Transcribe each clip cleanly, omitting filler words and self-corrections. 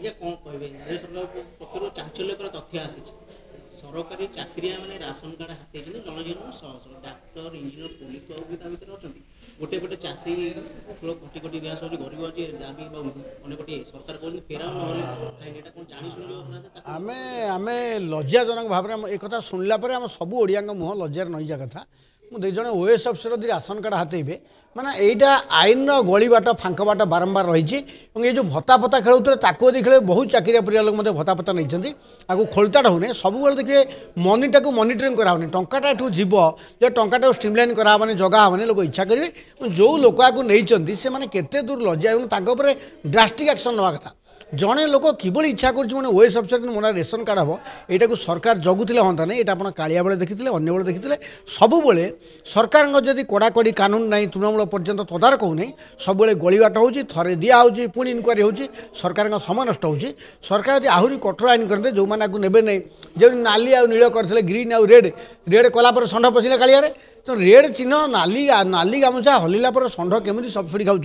आज्ञा कौन कहे राज्य सरकार पक्ष चांचल्यकर तथ्य आसी सरकारी चाकरिया मैंने राशन कार्ड हाथ जन जन डाक्टर इंजीनियर पुलिस भी अच्छा गोटे गोटे चाषी कोटी कोटी दिया सब गरीब अच्छे दाबी अनेक गोटे सरकार कहते फेरा ना आमे आमे लज्जाजनक भाव में एक शुणला आम सब ओडिया मुह लज्जार नईजा कथा मुझे जड़े ओएस अफिसर यदि राशन कार्ड हाथेबे माने यहाँ आईन गली बाट फांक बाट बारंबार रही ये जो भत्ता फत्ता खेलुते ताको यदि खेले बहुत चाकरिया परिवार लोग भत्ता फत्ता नहीं आपको खोलताटा होने सब देखिए मनीटा को मनिटरिंग कराने टंकाटा एठू जीव जो टंकाटा स्ट्रीमलाइन कराने जगह हेनी लोक इच्छा करेंगे जो लोक नहीं से मैंने केते दूर लज्जा और ड्रास्टिक एक्शन नवा कथा जड़े लोक किभली इच्छा कर ओएस अफिसर मोर रेशन कार्ड हम यहाँ को सरकार जगुले हाँ नहीं यहाँ आप कालिया बेले देखी अन्य बेले देखी सबुबले सरकार जदि कड़ाकड़ी कानून नहीं तृणमूल पर्यंत तदारक होना सब गलिबाट हो थे दिहे पुणी इनक्वारी हो सरकार समय नष्ट हो सरकार यदि आहरी कठोर आईन करते जो मैंने ने नहीं जब नाली आ नील करते ग्रीन आउ रेड रेड कलापर षंढ पशिले कालिया तो रेड चिन्ह नाली नाली गामुछा हल्ला पर षंढ केमी सब्सिडी खाऊँ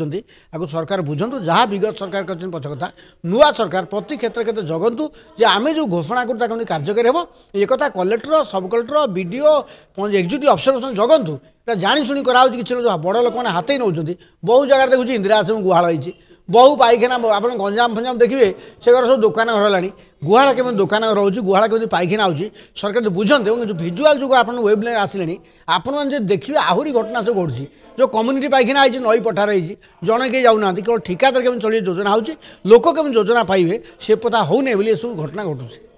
आपको सरकार बुझंतु जहाँ विगत सरकार कर पछ कथा नुआ सरकार प्रति क्षेत्र के जगंतु जे आमे जो घोषणा कर कार्यकारी हम एक कलेक्टर सब कलेक्टर बीडीओ एक्जिक्यूटिव अफिसर जगंतु जाशुणी कराऊँ किसी जो बड़ लोक मैंने हाथ ही नौ बहु जगह देखुची इंदिरा आश्रम गुहाल होती बहु पाइखाना आप गंजाम फंजाम देखिए से घर सब दुकान घर है गुहाल केमी दुकान घर हो गुहाल केमी पाइखाना हो सरकार जो बुझंते जो भिजुआल जो आप वेबलाइन आसिले आपण देखिए आहरी घटना सब घटुची जो कम्युनिटी पाइखाना है नई पठार है जड़े कहीं जाऊना केवल ठिकादार केमी चलिए योजना हो लोक केमी योजना पाइबे से पता होने सब घटना घटुची।